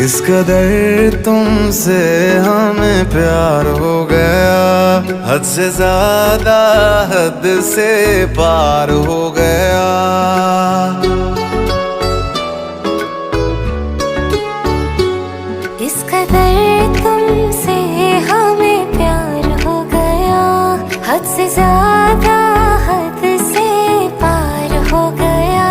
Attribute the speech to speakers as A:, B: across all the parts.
A: इस कदर तुमसे हमें प्यार हो गया, हद से ज्यादा हद से पार हो गया।
B: इस कदर तुमसे हमें प्यार हो गया, हद से ज्यादा हद से पार हो गया।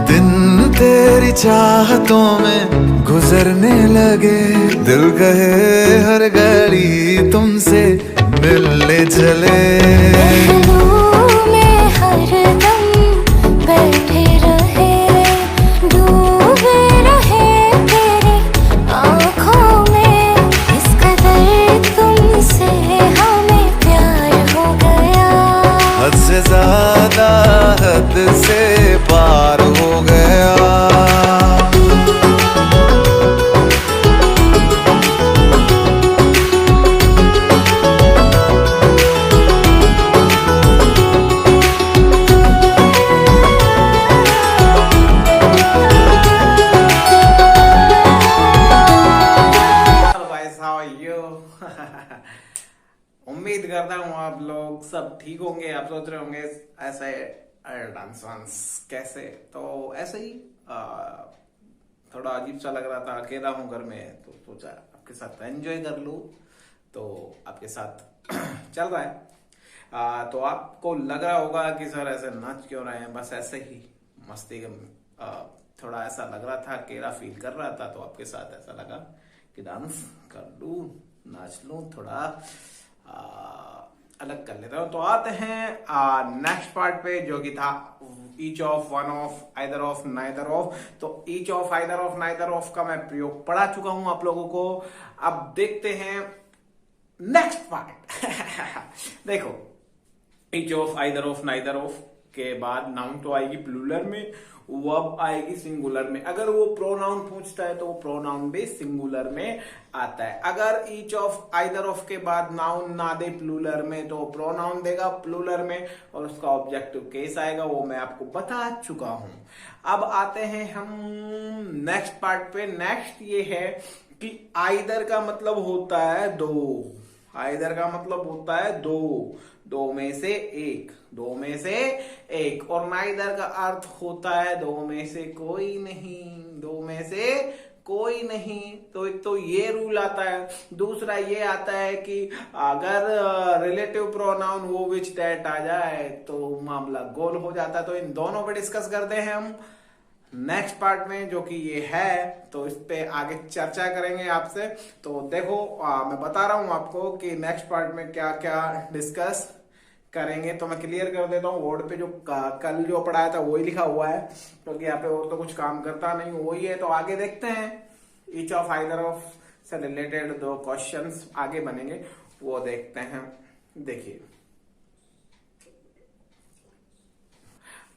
A: दिन तेरी चाहतों में गुजरने लगे, दिल कहे हर घड़ी तुमसे मिलने चले।
B: पहलू में हरदम बैठे रहे, डूबे रहे तेरी आँखों में। इस कदर तुमसे हमें प्यार हो गया,
A: हद से ज्यादा हद से पार हो गया।
C: उम्मीद करता हूँ आप लोग सब ठीक होंगे। आप सोच रहे होंगे ऐसे डांस वांस कैसे, तो ऐसे ही थोड़ा अजीब सा लग रहा था, अकेला हूँ घर में, तो सोचा आपके साथ एंजॉय कर लूँ, तो आपके साथ चल रहा है। तो आपको लग रहा होगा कि सर ऐसे नाच क्यों रहे हैं, बस ऐसे ही मस्ती थोड़ा ऐसा लग रहा था, अकेला फील कर रहा था, तो आपके साथ ऐसा लगा कि डांस कर लूँ, नाच लूँ, थोड़ा अलग कर लेता हूं। तो आते हैं नेक्स्ट पार्ट पे, जो कि था each of, one of, either of, neither of. तो each of, either of, neither of का मैं प्रयोग पढ़ा चुका हूं आप लोगों को। अब देखते हैं नेक्स्ट पार्ट। देखो, each of, either of, neither of के बाद नाउन तो आएगी प्लूरल में, वर्ब आएगी सिंगुलर में। अगर वो प्रोनाउन पूछता है तो वो प्रोनाउन भी सिंगुलर में आता है। अगर ईच ऑफ, आइदर ऑफ के बाद नाउन ना दे प्लूरल में, तो प्रोनाउन देगा प्लूरल में और उसका ऑब्जेक्टिव केस आएगा, वो मैं आपको बता चुका हूं। अब आते हैं हम नेक्स्ट पार्ट पे। नेक्स्ट ये है कि आइदर का मतलब होता है दो। आइदर का मतलब होता है दो, दो में से एक, दो में से एक। और नाइदर का अर्थ होता है दो में से कोई नहीं, दो में से कोई नहीं। तो एक तो ये रूल आता है, दूसरा ये आता है कि अगर रिलेटिव प्रोनाउन वो विच दैट आ जाए तो मामला गोल हो जाता है। तो इन दोनों पे डिस्कस करते हैं हम नेक्स्ट पार्ट में, जो कि ये है, तो इस पे आगे चर्चा करेंगे आपसे। तो देखो, मैं बता रहा हूं आपको कि नेक्स्ट पार्ट में क्या क्या डिस्कस करेंगे। तो मैं क्लियर कर देता हूँ, बोर्ड पे जो कल जो पढ़ाया था वही लिखा हुआ है, क्योंकि यहाँ पे और तो कुछ काम करता नहीं, वही है। तो आगे देखते हैं, ईच ऑफ, आइदर ऑफ से रिलेटेड दो क्वेश्चंस आगे बनेंगे, वो देखते हैं। देखिए,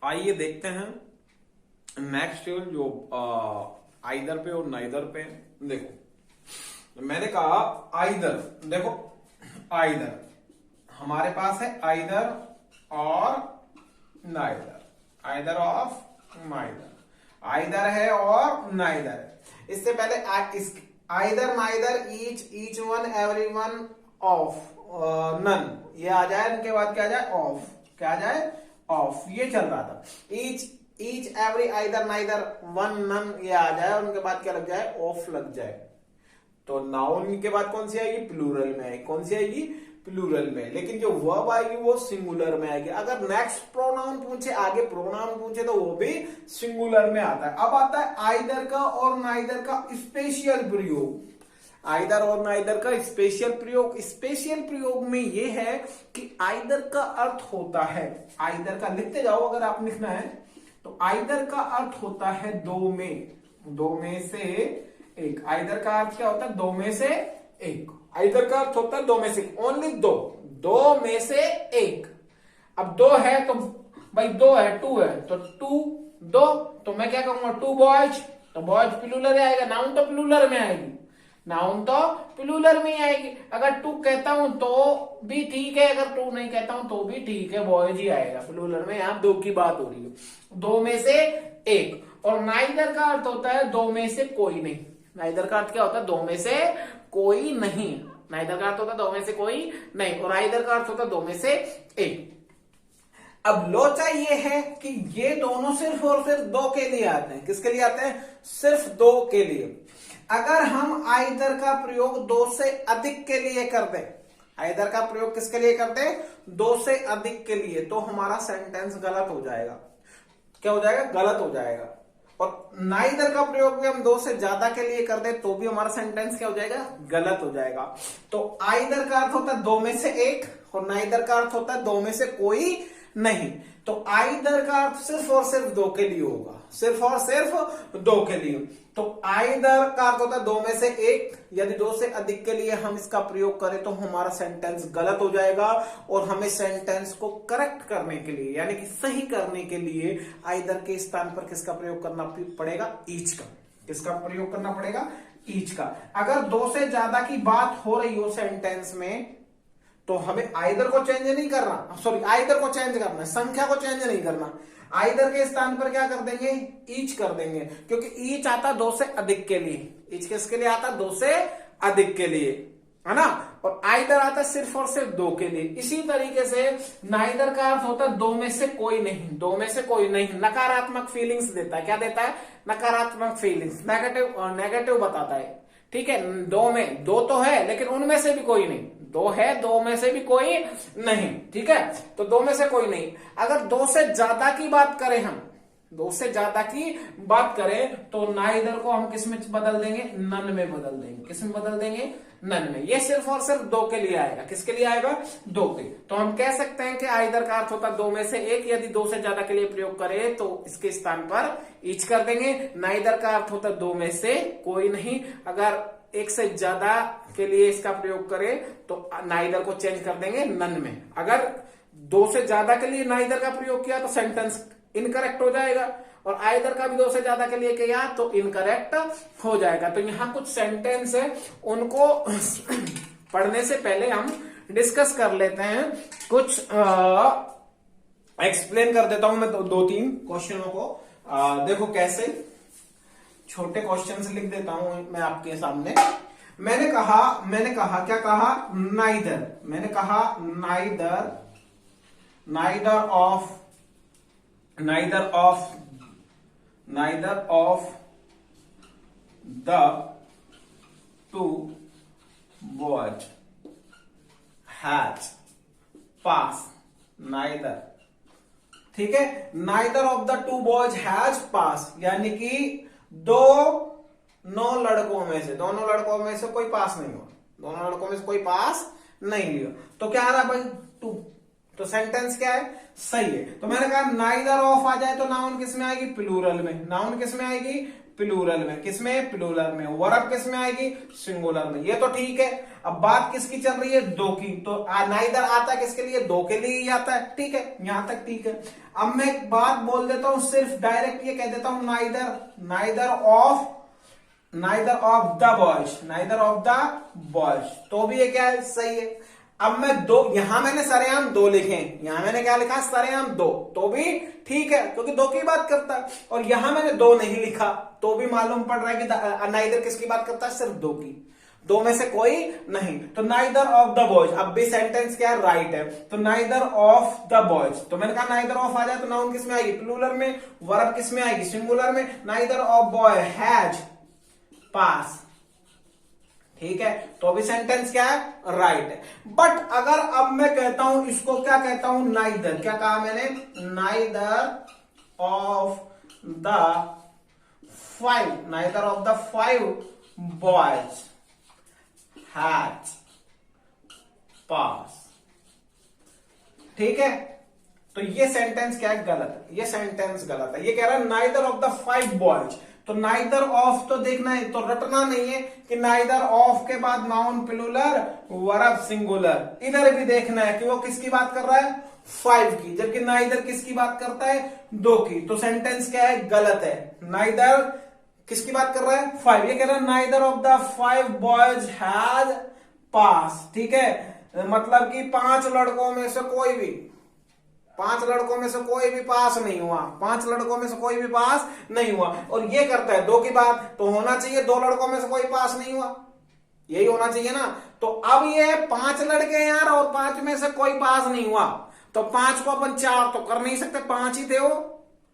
C: आइए देखते हैं नेक्स्ट जो आइदर पे और नाइदर पे। देखो, मैंने कहा आइदर, देखो आइदर हमारे पास है, आइदर और neither, either of neither, either है और नाइदर है। इससे पहले either, neither, each one, every one, of, none, ये आ जाए, उनके बाद क्या आ जाए, ऑफ, क्या आ जाए, ऑफ, ये चल रहा था। Each, every, either, neither, one, none, ये आ जाए, उनके बाद क्या लग जाए, ऑफ लग जाए। तो नाउन के बाद कौन सी आएगी, प्लूरल में आएगी। कौन सी आएगी, प्लूरल में। लेकिन जो वर्ब आएगी वो सिंगुलर में आएगी। अगर नेक्स्ट प्रोनाउन पूछे, आगे प्रोनाउन पूछे, तो वो भी सिंगुलर में आता है। अब आता है आइदर का और नाइदर का स्पेशल प्रयोग। आइदर और नाइदर का स्पेशल प्रयोग। स्पेशल प्रयोग में ये है कि आइदर का अर्थ होता है, आइदर का लिखते जाओ अगर आप लिखना है, तो आइदर का अर्थ होता है दो में, दो में से एक। आइदर का अर्थ क्या होता है, दो में से एक। आइदर का अर्थ होता है दो में से, ओनली दो, दो में से एक। अब दो है तो भाई दो है, टू है तो टू, दो, तो मैं क्या कहूंगा, टू बॉयज, तो बॉयज प्लूरल आएगा, नाउन तो प्लूरल में आएगी, नाउन तो प्लूरल में ही आएगी। अगर टू कहता हूं तो भी ठीक है, अगर टू नहीं कहता हूं तो भी ठीक है, बॉयज ही आएगा प्लूरल में। यहां दो की बात हो रही है, दो में से एक। और नाइदर का अर्थ होता है दो में से कोई नहीं, नाइदर का अर्थ क्या होता है? दो में से कोई नहीं। नाइदर का अर्थ होता है दो में से कोई नहीं, और आइदर का अर्थ होता है दो में से एक। अब लोचा ये है कि ये दोनों सिर्फ और सिर्फ दो के लिए आते हैं। किसके लिए आते हैं? सिर्फ दो के लिए। अगर हम आइदर का प्रयोग दो से अधिक के लिए कर दें, आइदर का प्रयोग किसके लिए करते हैं? दो से अधिक के लिए, तो हमारा सेंटेंस गलत हो जाएगा। क्या हो जाएगा? गलत हो जाएगा। और नाइदर का प्रयोग भी हम दो से ज्यादा के लिए कर दे तो भी हमारा सेंटेंस क्या हो जाएगा? गलत हो जाएगा। तो आइदर का अर्थ होता है दो में से एक, और नाइदर का अर्थ होता है दो में से कोई नहीं। तो आइदर का अर्थ सिर्फ और सिर्फ दो के लिए होगा, सिर्फ और सिर्फ दो के लिए। तो आइदर का अर्थ होता है दो में से एक। यदि दो से अधिक के लिए हम इसका प्रयोग करें तो हमारा सेंटेंस गलत हो जाएगा, और हमें सेंटेंस को करेक्ट करने के लिए, यानी कि सही करने के लिए आइदर के स्थान पर किसका प्रयोग करना पड़ेगा? ईच का। किसका प्रयोग करना पड़ेगा? ईच का। अगर दो से ज्यादा की बात हो रही हो सेंटेंस में तो हमें आइदर को चेंज नहीं करना, सॉरी आइदर को चेंज करना है, संख्या को चेंज नहीं करना। आइदर के स्थान पर क्या कर देंगे? ईच कर देंगे, क्योंकि ईच आता दो से अधिक के लिए। ईच किसके लिए आता? दो से अधिक के लिए, है ना। और आइदर आता सिर्फ और सिर्फ दो के लिए। इसी तरीके से नाइदर का अर्थ होता है दो में से कोई नहीं। दो में से कोई नहीं नकारात्मक फीलिंग्स देता है। क्या देता है? नकारात्मक फीलिंग्स, नेगेटिव बताता है। ठीक है, दो में दो तो है लेकिन उनमें से भी कोई नहीं। दो है, दो में से भी कोई नहीं। ठीक है, तो दो में से कोई नहीं। अगर दो से ज्यादा की बात करें, हम दो से ज्यादा की बात करें तो नाइदर को हम किस में बदल देंगे? नन में बदल देंगे। किस में बदल देंगे? नन में। ये सिर्फ और सिर्फ दो के लिए आएगा। किसके लिए आएगा? दो के। तो हम कह सकते हैं कि आइदर का अर्थ होता है दो में से एक। यदि दो से ज्यादा के लिए प्रयोग करें तो इसके स्थान पर ईच कर देंगे। नाइदर का अर्थ होता है दो में से कोई नहीं। अगर एक से ज्यादा के लिए इसका प्रयोग करें तो नाइदर को चेंज कर देंगे नन में। अगर दो से ज्यादा के लिए नाइदर का प्रयोग किया तो सेंटेंस इनकरेक्ट हो जाएगा, और आइदर का भी दो से ज्यादा के लिए किया तो इनकरेक्ट हो जाएगा। तो यहां कुछ सेंटेंस है, उनको पढ़ने से पहले हम डिस्कस कर लेते हैं। कुछ एक्सप्लेन कर देता हूं मैं दो तीन क्वेश्चनों को। देखो कैसे, छोटे क्वेश्चन लिख देता हूं मैं आपके सामने। मैंने कहा क्या कहा? नाइदर। मैंने कहा neither of the two boys has passed. neither, ठीक है, neither of the two boys has passed, यानी कि दोनों लड़कों में से कोई पास नहीं हुआ। दोनों लड़कों में से कोई पास नहीं हुआ। तो क्या आ रहा भाई? टू। तो सेंटेंस क्या है? सही है। तो मैंने कहा नाइदर ऑफ आ जाए तो नाउन किस में आएगी? प्लूरल में। नाउन किस में आएगी? प्लूरल में। किसमें? प्लूरल में। वर्ब किस में आएगी? सिंगुलर में। ये तो ठीक है। अब बात किसकी चल रही है? दो की। तो नाइदर आता है किसके लिए? दो के लिए ही आता है। ठीक है, यहां तक ठीक है। अब मैं एक बात बोल देता हूं, सिर्फ डायरेक्ट ये कह देता हूं नाइदर ऑफ द बॉयज, तो भी ये क्या है? सही है। अब मैं दो, यहां मैंने सरेआम दो लिखे, यहां मैंने क्या लिखा? सरेआम दो, तो भी ठीक है क्योंकि दो की बात करता है। और यहां मैंने दो नहीं लिखा तो भी मालूम पड़ रहा है कि नाइदर किसकी बात करता है? सिर्फ दो की। दो में से कोई नहीं। तो नाइदर ऑफ द बॉयज, अब भी सेंटेंस क्या है? राइट है। तो नाइदर ऑफ द बॉयज, तो मैंने कहा नाइदर ऑफ आ जाए तो नाउन किस में आएगी? प्लूरल में। वर्ब किस में आएगी? सिंगुलर में। Neither of boy has pass, ठीक है, तो अभी सेंटेंस क्या है? राइट है। बट अगर अब मैं कहता हूं इसको, क्या कहता हूं? नाइदर। क्या कहा मैंने? Neither of the five boys has pass, ठीक है। तो ये सेंटेंस क्या है? गलत है। ये सेंटेंस गलत है। ये कह रहा है neither of the five boys. तो नाइदर ऑफ तो देखना है, तो रटना नहीं है कि नाइदर ऑफ के बाद नाउन प्लूरल, वर्ब सिंगुलर। इधर भी देखना है कि वो किसकी बात कर रहा है? फाइव की, जबकि नाइदर किसकी बात करता है? दो की। तो सेंटेंस क्या है? गलत है। नाइदर किसकी बात कर रहा है? फाइव। ये कह रहा है neither of the five boys has pass, ठीक है, मतलब कि पांच लड़कों में से कोई भी 5 लड़कों में से कोई भी पास नहीं हुआ, 5 लड़कों में से कोई भी पास नहीं हुआ। और ये करता है 2 की बात, तो होना चाहिए 2 लड़कों में से कोई पास नहीं हुआ, यही होना चाहिए ना। तो अब ये 5 लड़के यार और 5 में से कोई पास नहीं हुआ, तो 5 को अपन 4 तो कर नहीं सकते, 5 ही थे वो।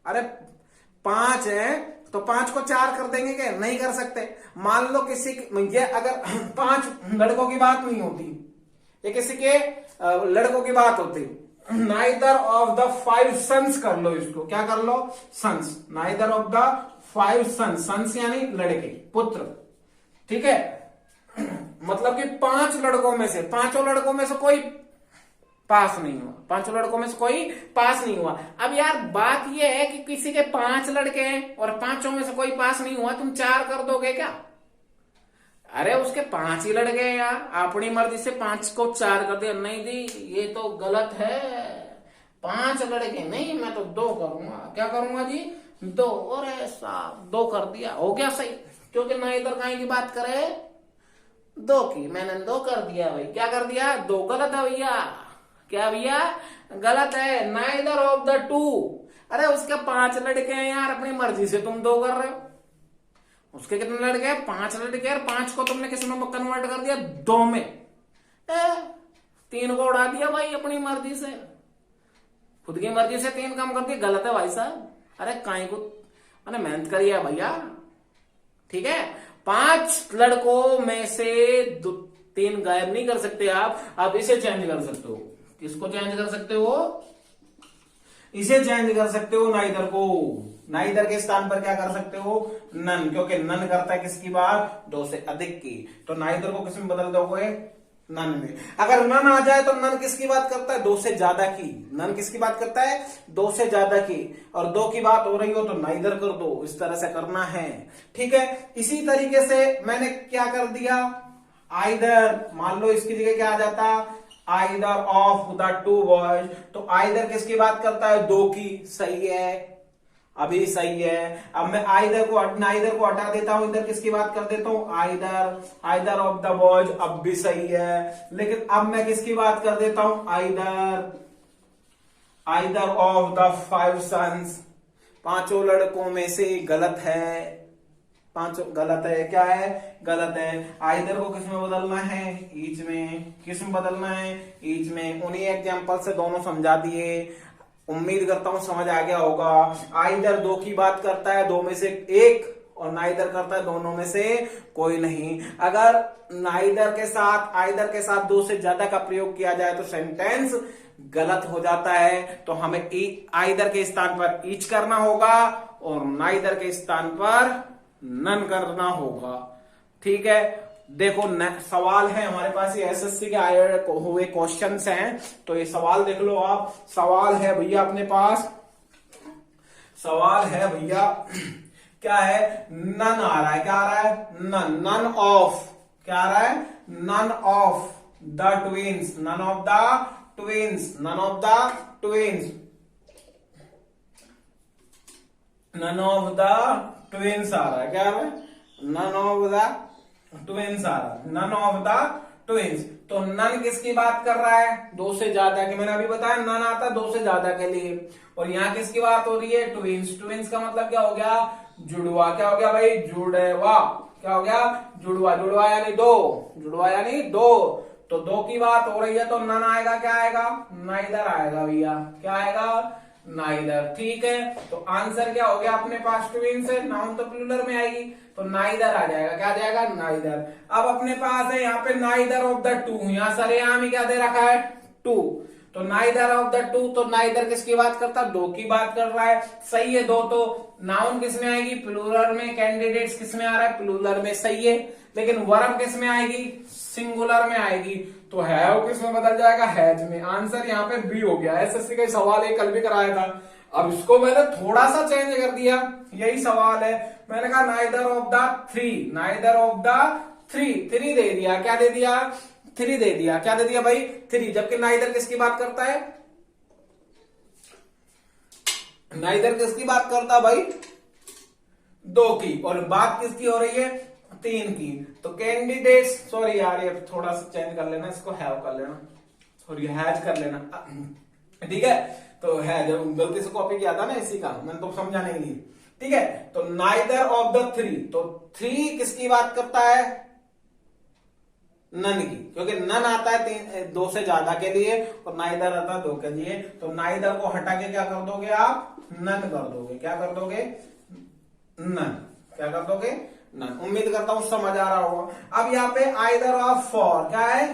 C: अरे 5 है तो 5 को 4 कर देंगे क्या? नहीं कर सकते। मान लो किसी ये अगर 5 लड़कों की बात नहीं होती, ये किसी के लड़कों की बात होती, नाइदर ऑफ द 5 सन्स कर लो इसको, क्या कर लो? Sons. Neither of the 5 sons, sons यानी लड़के, पुत्र, ठीक है। मतलब कि 5 लड़कों में से, 5 लड़कों में से कोई पास नहीं हुआ, 5 लड़कों में से कोई पास नहीं हुआ। अब यार बात यह है कि किसी के 5 लड़के हैं और 5 में से कोई पास नहीं हुआ, तुम 4 कर दोगे क्या? अरे उसके 5 ही लड़के हैं यार, अपनी मर्जी से 5 को 4 कर दिया। नहीं दी, ये तो गलत है, 5 लड़के नहीं, मैं तो 2 करूंगा। क्या करूंगा जी? 2। और ऐसा 2 कर दिया, हो गया सही, क्योंकि ना इधर कहीं की बात करे 2 की, मैंने 2 कर दिया भाई। क्या कर दिया? 2 गलत है भैया। क्या भैया? गलत है। Neither of the 2। अरे उसके 5 लड़के हैं यार, अपनी मर्जी से तुम 2 कर रहे हो। उसके कितने लड़के हैं? 5 लड़के हैं, 5 को तुमने किस में कन्वर्ट कर दिया? 2 में। 3 को उड़ा दिया भाई अपनी मर्जी से, खुद की मर्जी से 3 कम कर दिया। गलत है भाई साहब। अरे काई को मैंने मेहनत करी है भैया, ठीक है। 5 लड़कों में से 3 गायब नहीं कर सकते आप इसे चेंज कर सकते हो। किसको चेंज कर सकते हो? इसे चेंज कर सकते हो, नाइदर को। नाइदर के स्थान पर क्या कर सकते हो? नन, क्योंकि नन करता है किसकी बात? 2 से अधिक की। तो नाइदर को किस में बदल दोगे? नन में। अगर नन आ जाए तो नन किसकी बात करता है? 2 से ज्यादा की। नन किसकी बात करता है? 2 से ज्यादा की। और 2 की बात हो रही हो तो नाइदर कर दो, इस तरह से करना है, ठीक है। इसी तरीके से मैंने क्या कर दिया? आइदर, मान लो इसकी जगह क्या आ जाता? Either of the 2 boys. तो आइदर किसकी बात करता है? 2 की। सही है, अभी सही है। अब मैं नाइदर को हटा देता हूं, इधर किसकी बात कर देता हूं? आइदर ऑफ द बॉयज, अब भी सही है। लेकिन अब मैं किसकी बात कर देता हूं? Either of the 5 sons. 5 लड़कों में से गलत है, 5 गलत है। क्या है? गलत है। आइदर को किस में बदलना है? ईच में। किस में बदलना है? ईच में। उन्हीं एग्जाम्पल से दोनों समझा दिए, उम्मीद करता हूं समझ आ गया होगा। आइदर 2 की बात करता है 2 में से 1, और नाइदर करता है दोनों में से कोई नहीं। अगर नाइदर के साथ आइदर के साथ 2 से ज्यादा का प्रयोग किया जाए तो सेंटेंस गलत हो जाता है। तो हमें आइदर के स्थान पर ईच करना होगा और नाइदर के स्थान पर नन करना होगा, ठीक है। देखो सवाल है हमारे पास, ये एसएससी के आए हुए क्वेश्चंस हैं, तो ये सवाल देख लो आप। सवाल है भैया अपने पास, सवाल है भैया क्या है? नन आ रहा है। क्या आ रहा है? नन। नन ऑफ, क्या आ रहा है? None of the twins. None of the twins. None of the twins. None of the twins आ रहा है। क्या आ रहा है? नन ऑफ द ट्विंस आ रहा है। None of the twins. तो नन किसकी बात कर रहा है? 2 से ज्यादा की। मैंने अभी बताया नन आता है 2 से ज्यादा के लिए। और यहाँ किसकी बात हो रही है? ट्विंस। ट्विंस का मतलब क्या हो गया? जुड़वा। क्या हो गया भाई? जुड़वा। क्या हो गया? जुड़वा। जुड़वा यानी 2। जुड़वा यानी 2। तो 2 की बात हो रही है तो नन आएगा। क्या आएगा? नाइदर आएगा भैया। क्या आएगा? नाइदर, ठीक है। तो आंसर क्या हो गया अपने पास? ट्विंस है, नाउन तो प्लूरल में आएगी तो नाइदर आ जाएगा। क्या आ जाएगा? नाइदर। अब अपने पास है यहाँ पे नाइदर ऑफ द 2, यहाँ सरेआम ही क्या दे रखा है? 2। तो नाइदर ऑफ द 2, तो नाइदर किसकी बात करता है? 2 की बात कर रहा है। सही है 2। तो नाउन किस में आएगी? प्लूरल में। कैंडिडेट्स किस में आ रहा है? प्लूरल में। सही है। लेकिन वर्ब किस में आएगी? सिंगुलर में आएगी। तो हैव किस में बदल जाएगा? हैज में। आंसर यहाँ पे बी हो गया। एसएससी का सवाल एक कल भी कराया था, अब इसको मैंने थोड़ा सा चेंज कर दिया। यही सवाल है, मैंने कहा neither of the 3। Neither of the 3 दे दिया। क्या दे दिया? 3 दे दिया। क्या दे दिया भाई? 3। जबकि नाइदर किसकी बात करता है? नाइदर किसकी बात करता है भाई? 2 की। और बात किसकी हो रही है? 3 की। तो कैंडिडेट्स, सॉरी यार ये थोड़ा सा चेंज कर लेना, इसको हैव कर लेना, सॉरी हैज कर लेना। ठीक है, तो है जब गलती से कॉपी किया था ना इसी का, मैंने तो समझाने के लिए। ठीक है, तो नाइदर ऑफ द थ्री, तो थ्री किसकी बात करता है? नन की, क्योंकि नन आता है दो से ज्यादा के लिए और नाइदर आता है दो के लिए। तो नाइदर को हटा के क्या कर दोगे आप? नन कर दोगे। क्या कर दोगे? नन। क्या कर दोगे? नन। उम्मीद करता हूं समझ आ रहा होगा। अब यहाँ पे आइदर ऑफ फॉर, क्या है?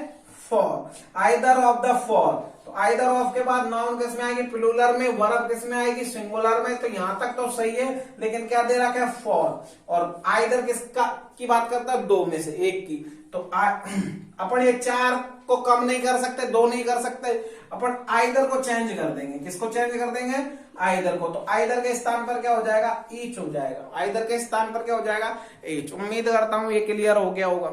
C: For. Either of the for, तो आइदर ऑफ के बाद नाउन किस में आएगी? प्लूरल में। वर्ब किस में आएगी? सिंगुलर में। तो यहां तक तो सही है, लेकिन क्या दे रखा है? फॉर। और आइदर किसका की बात करता है? दो में से एक की। तो अपन ये चार को कम नहीं कर सकते, दो नहीं कर सकते, अपन आइदर को चेंज कर देंगे। किसको चेंज कर देंगे? आइदर को। तो आइदर के स्थान पर क्या हो जाएगा? ईच हो जाएगा। आइदर के स्थान पर क्या हो जाएगा? ईच। उम्मीद करता हूं ये क्लियर हो गया होगा।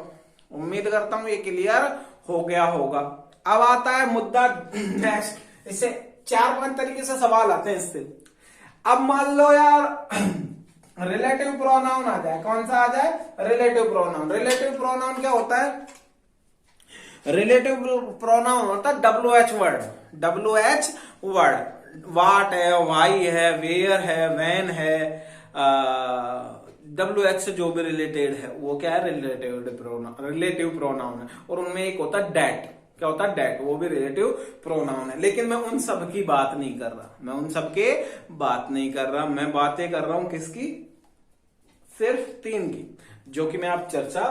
C: उम्मीद करता हूं ये क्लियर हो गया होगा। अब आता है मुद्दा नेक्स्ट। इससे 4-5 तरीके से सवाल आते हैं इससे। अब मान लो यार रिलेटिव प्रोनाउन आ जाए। कौन सा आ जाए? Relative pronoun. रिलेटिव प्रोनाउन क्या होता है? रिलेटिव प्रोनाउन होता है WH वर्ड। WH वर्ड, वाट है, वाई है, वेयर है, वैन है, WH से जो भी रिलेटेड है वो क्या है? रिलेटिव प्रोनाउन है। और उनमें एक होता है डेट। क्या होता है? डेट। वो भी रिलेटिव प्रोनाउन है। लेकिन मैं उन सब की बात नहीं कर रहा, मैं उन सब के बात नहीं कर रहा। मैं बातें कर रहा हूं किसकी? सिर्फ 3 की, जो कि मैं आप चर्चा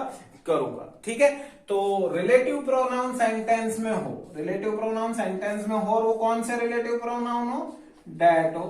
C: करूंगा। ठीक है, तो रिलेटिव प्रोनाउन सेंटेंस में हो, रिलेटिव प्रोनाउन सेंटेंस में हो, और वो कौन से रिलेटिव प्रोनाउन हो? डेट हो,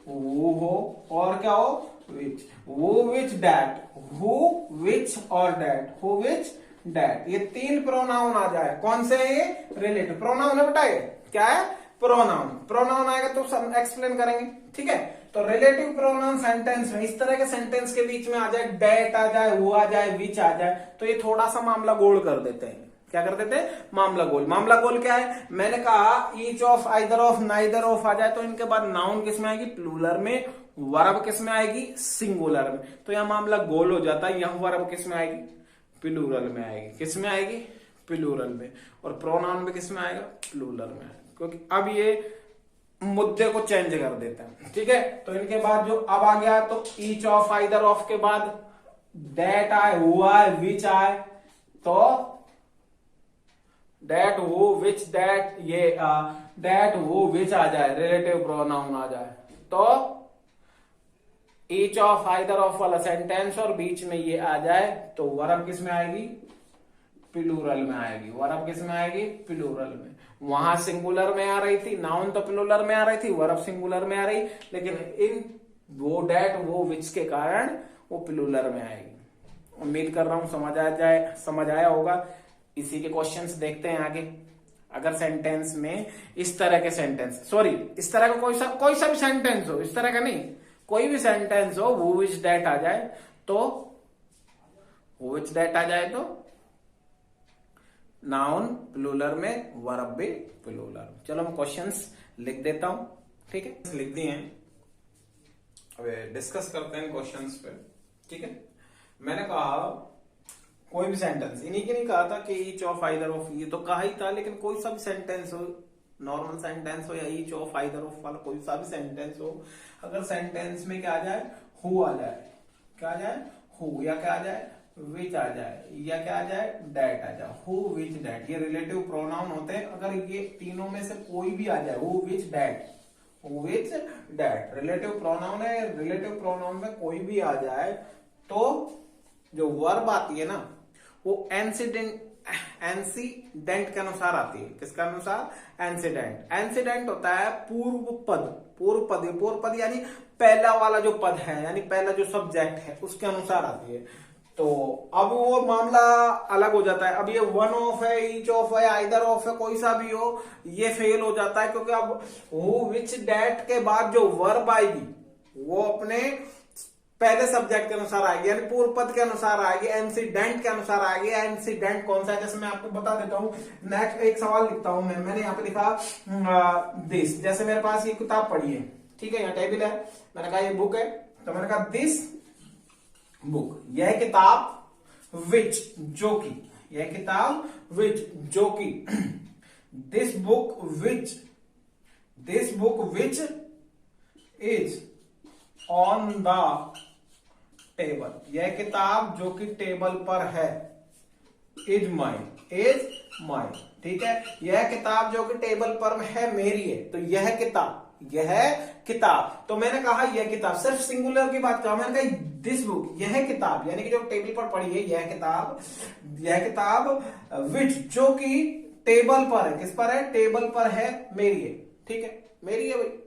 C: वो हो, और क्या हो? विच। वो, विच, डेट। हु, विच और डेट। Who, which, date. ये 3 प्रोनाउन आ जाए। कौन से? ये रिलेटिव प्रोनाउन है बेटा। ये क्या है? प्रोनाउन। प्रोनाउन आएगा तो सब एक्सप्लेन करेंगे। ठीक है, तो रिलेटिव प्रोनाउन सेंटेंस में इस तरह के सेंटेंस के बीच में आ जाए, डेट आ जाए, वो आ जाए, विच आ जाए, तो ये थोड़ा सा मामला गोल कर देते हैं। क्या कर देते हैं? मामला गोल। मामला गोल क्या है? मैंने कहा each of, either of, neither of आ जाए तो इनके बाद नाउन किस में आएगी? प्लूरल में। वर्ब किस में आएगी? सिंगुलर में। तो यह मामला गोल हो जाता है। यहां वर्ब किस में आएगी? प्लूरल में आएगी। किस में आएगी? प्लूरल में। और प्रोनाउन भी किस में आएगा? प्लूरल में आएगा। क्योंकि अब ये मुद्दे को चेंज कर देता है। ठीक है, तो इनके बाद जो अब आ गया, तो ईच ऑफ, आइदर ऑफ के बाद डेट आए, हु आए, विच आए, तो डेट, हु, विच, डेट, ये डेट, हु, विच आ जाए, रिलेटिव प्रोनाउन आ जाए, तो ईच ऑफ, आइदर ऑफ वाला सेंटेंस और बीच में ये आ जाए, तो वर्ब किस में आएगी? प्लूरल में आएगी। वर्ब किस में आएगी? प्लूरल में। वहां सिंगुलर में आ रही थी, नाउन तो प्लूरल में आ रही थी, वर्ब सिंगुलर में आ रही, लेकिन इन वो डेट, वो विच के कारण वो प्लूरल में आएगी। उम्मीद कर रहा हूं समझ आया होगा। इसी के क्वेश्चंस देखते हैं आगे। अगर सेंटेंस में इस तरह के सेंटेंस, सॉरी इस तरह का कोई सा भी सेंटेंस हो, इस तरह का नहीं, कोई भी सेंटेंस हो, वो विच डेट आ जाए, तो वो विच डेट आ जाए तो नाउन प्लूरल में, वर्ब भी प्लूरल। चलो मैं क्वेश्चंस लिख देता हूं। ठीक है, लिख दिए हैं, अब डिस्कस करते हैं क्वेश्चंस पे। ठीक है, मैंने कहा कोई भी सेंटेंस, इन्हीं के नहीं कहा था कि ईच ऑफ, आइदर ऑफ, ये तो कहा ही था, लेकिन कोई सा भी सेंटेंस हो, नॉर्मल सेंटेंस हो या ईच ऑफ, आइदर ऑफ वाला कोई सा भी सेंटेंस हो, अगर सेंटेंस में क्या आ जाए? हु आ जाए, क्या आ जाए? हु, या क्या आ जाए? विच आ जाए, या क्या आ जाए? डेट आ जाए। हु, विच, डेट, ये रिलेटिव प्रोनाउन होते हैं। अगर ये तीनों में से कोई भी आ जाए, who, which, that, who, which, that, relative pronoun है, रिलेटिव प्रोनाउन में कोई भी आ जाए, तो जो वर्ब आती है ना, वो एंसीडेंट के अनुसार आती है। किसके अनुसार? एंसीडेंट। एंसीडेंट होता है पूर्व पद यानी पहला वाला जो पद है, यानी पहला जो सब्जेक्ट है, उसके अनुसार आती है। तो अब वो मामला अलग हो जाता है। अब ये वन ऑफ है, ईच ऑफ है, आइदर ऑफ है, कोई सा भी हो, ये फेल हो जाता है, क्योंकि अब हु, विच, डेट के बाद जो वर्ब आएगी वो अपने पहले सब्जेक्ट के अनुसार आएगी, यानी पूर्व पद के अनुसार आएगी, एंसीडेंट के अनुसार आएगी। एंसीडेंट कौन सा है? जैसे मैं आपको बता देता हूं। नेक्स्ट एक सवाल लिखता हूं मैंने यहाँ पे लिखा दिस। जैसे मेरे पास ये किताब पड़ी है, ठीक है, यहाँ टेबल है, मैंने कहा ये बुक है, तो मैंने कहा दिस बुक, यह किताब, विच, जो की, यह किताब, विच, जो की, this book, which this book which is on the table, यह किताब जो कि टेबल पर है, इज माइन, इज माइन, ठीक है। यह किताब जो कि टेबल पर है मेरी है, तो यह किताब, यह किताब, तो मैंने कहा यह किताब, सिर्फ सिंगुलर की बात कहा, मैंने कहा दिस बुक, यह किताब, यानी कि जो टेबल पर पड़ी है यह किताब, यह किताब विच जो कि टेबल पर है, किस पर है, टेबल पर है, मेरी है, ठीक है, मेरी है भाई।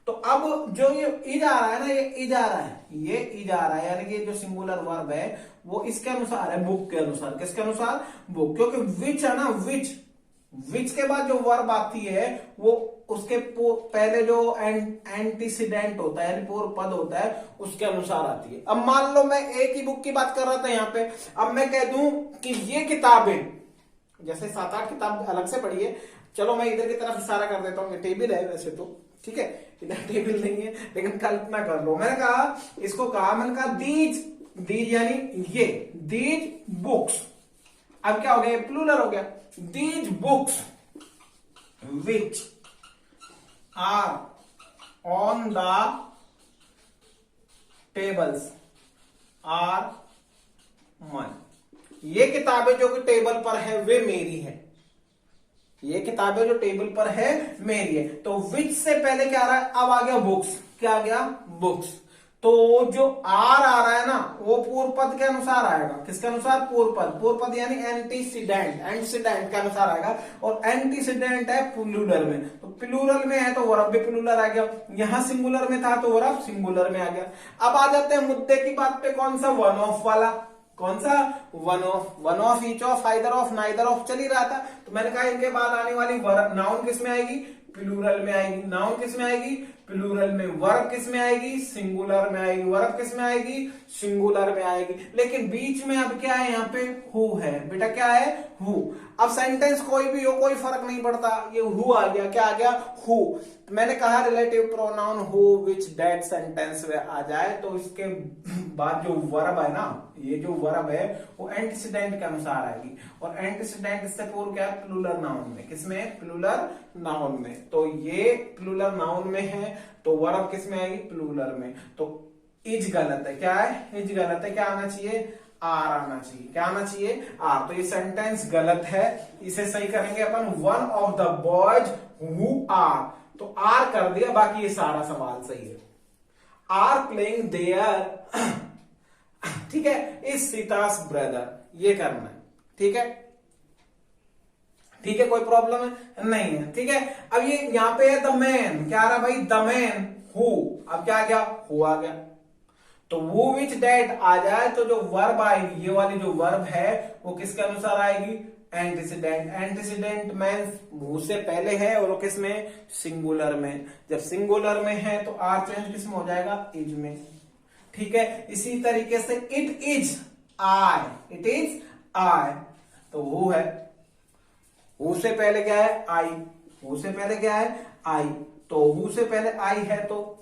C: तो अब जो ये इज आ रहा है ना, ये इज आ रहा है, ये इज आ रहा है, यानी कि जो सिंगुलर वर्ब है वो इसके अनुसार है, बुक के अनुसार, किसके अनुसार, बुक, क्योंकि विच है ना, विच, विच के बाद जो वर्ब आती है वो उसके पहले जो एंटीसीडेंट होता है, यानी पूर्व पद होता है, उसके अनुसार आती है। अब मान लो मैं एक ही बुक की बात कर रहा था यहाँ पे, अब मैं कह दूं कि ये किताबें, जैसे 7-8 किताब अलग से पढ़ी है, चलो मैं इधर की तरफ इशारा कर देता हूँ, ये टेबल है वैसे तो, ठीक है, इधर टेबल नहीं है, लेकिन कल्पना कर लो, मैंने कहा इसको कहा, मैंने कहा दीज, दीज यानी ये, दीज बुक्स, अब क्या हो गया, प्लूरल हो गया, these books which are on the tables are mine, ये किताबें जो कि टेबल पर है वे मेरी है, ये किताबें जो टेबल पर है मेरी है। तो विच से पहले क्या आ रहा है, अब आ गया बुक्स, क्या आ गया, बुक्स, तो जो आर आ रहा है ना वो पूर्व पद के अनुसार आएगा, किसके अनुसार, पूर्व पद, पूर्व पद यानी एंटीसीडेंट, एंटीसीडेंट के अनुसार आएगा, और एंटीसीडेंट है प्लूरल में, तो प्लूरल में है तो वर्ब भी प्लूरल आ गया, यहां सिंगुलर में था तो वर्ब सिंगुलर में आ गया। अब आ जाते हैं मुद्दे की बात पे, कौन सा, वन ऑफ वाला, कौन सा, one of, one of, each of, either of, neither of चल ही रहा था, तो मैंने कहा इनके बाद आने वाली नाउन किस में आएगी, प्लूरल में आएगी, नाउन किस में आएगी, प्लूरल में, वर्ब किस में आएगी, सिंगुलर में आएगी, वर्ब किस में आएगी, सिंगुलर में आएगी, लेकिन बीच में अब क्या है, यहाँ पे हु है, बेटा क्या है, हु। अब सेंटेंस कोई भी हो कोई फर्क नहीं पड़ता, ये हु आ गया, क्या आ गया, हु। मैंने कहा relative pronoun who which that sentence में आ जाए तो इसके बाद जो वर्ब है ना, ये जो वर्ब है वो एंटीसीडेंट के अनुसार आएगी, और एंटीसीडेंट इससे पूर्व क्या है, प्लूरल नाउन में, किसमें, प्लूरल नाउन में, तो ये प्लूरल नाउन में है तो वर्ब किस में आएगी, प्लूरल में, तो इज गलत है, क्या है, इज गलत है, क्या आना चाहिए, आर आना चाहिए, क्या आना चाहिए, आर, तो ये सेंटेंस गलत है, इसे सही करेंगे अपन, one of the boys who are, तो आर कर दिया, बाकी ये सारा सवाल सही है, आर प्लेइंग देयर, ठीक है, इज सीतास ब्रदर, ये करना है, ठीक है, ठीक है, कोई प्रॉब्लम है नहीं है, ठीक है। अब ये यहां पे है द मैन, क्या आ रहा भाई, द मैन हु, अब क्या आ गया, हु आ गया, तो वो विच डेट आ जाए तो जो वर्ब आएगी, ये वाली जो वर्ब है वो किसके अनुसार आएगी, एंटीसीडेंट, एंटीसीडेंट मींस हु से पहले है और वो किस में, सिंगुलर में, जब सिंगुलर में है तो आर चेंज किस में हो जाएगा, इज में, ठीक है। इसी तरीके से it is I, it is I, तो हु है, हु से पहले क्या है, आई, हु से पहले क्या है, आई, तो हु से पहले आई है तो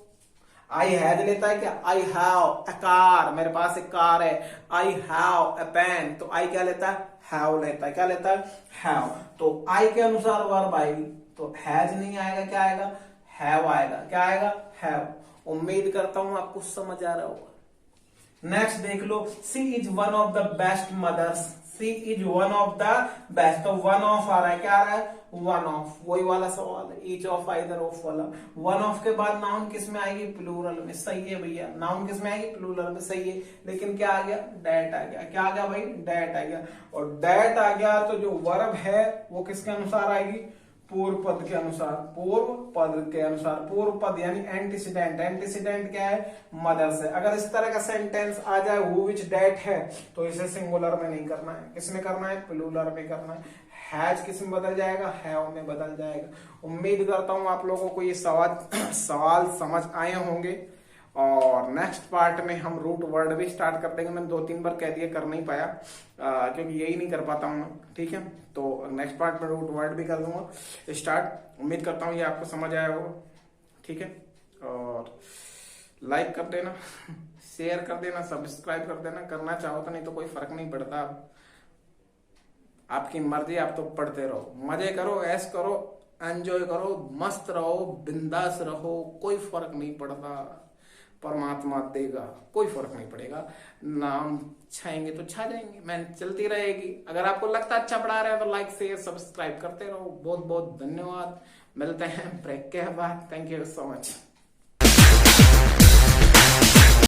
C: आई हैज लेता है क्या, आई हैव अ कार, मेरे पास एक कार है, आई हैव अ पेन, तो आई क्या लेता है, हैव लेता है, क्या लेता है, हैव, तो आई के अनुसार वर्ब आएगी, तो हैज नहीं आएगा, क्या आएगा, हैव आएगा, क्या आएगा, हैव। उम्मीद करता हूं आपको समझ आ रहा होगा। नेक्स्ट देख लो, she is one of the best mothers, she is one of the best, तो वन ऑफ आ रहा है, क्या आ रहा है, वन ऑफ, वही वाला सवाल है, ईच ऑफ, आइदर ऑफ वाला। वन ऑफ के बाद नाउन किस में आएगी, प्लूरल में, सही है भैया, नाउन किस में आएगी, प्लूरल में, सही है, लेकिन क्या आ गया, डेट आ गया, क्या आ गया भाई, डेट आ गया, और डेट आ गया तो जो वर्ब है वो किसके अनुसार आएगी, पूर्व पद के अनुसार, पूर्व पद के अनुसार, पूर्व पद यानी एंटीसीडेंट, एंटीसीडेंट क्या है, मदर से। अगर इस तरह का सेंटेंस आ जाए हु विच डेट है तो इसे सिंगुलर में नहीं करना है, किस में करना है, प्लूरल में करना है। हैज किस में बदल जाएगा, हैव में बदल जाएगा। उम्मीद करता हूं आप लोगों को ये सवाल समझ आए होंगे, और नेक्स्ट पार्ट में हम रूट वर्ड भी स्टार्ट कर देंगे। मैंने 2-3 बार कह दिया, कर नहीं पाया क्योंकि यही नहीं कर पाता हूं, ठीक है। तो नेक्स्ट पार्ट में रूट वर्ड भी कर दूंगा स्टार्ट। उम्मीद करता हूं ये आपको समझ आया होगा, ठीक है। और लाइक कर देना, शेयर कर देना, सब्सक्राइब कर देना, करना चाहो तो, नहीं तो कोई फर्क नहीं पड़ता, आपकी मर्जी, आप तो पढ़ते रहो, मजे करो, ऐश करो, एंजॉय करो, मस्त रहो, बिंदास रहो, कोई फर्क नहीं पड़ता, परमात्मा देगा, कोई फर्क नहीं पड़ेगा। नाम छाएंगे तो छा जाएंगे, मैं चलती रहेगी। अगर आपको लगता अच्छा पढ़ा रहे हैं तो लाइक शेयर सब्सक्राइब करते रहो। बहुत बहुत धन्यवाद, मिलते हैं ब्रेक के बाद। Thank you so much.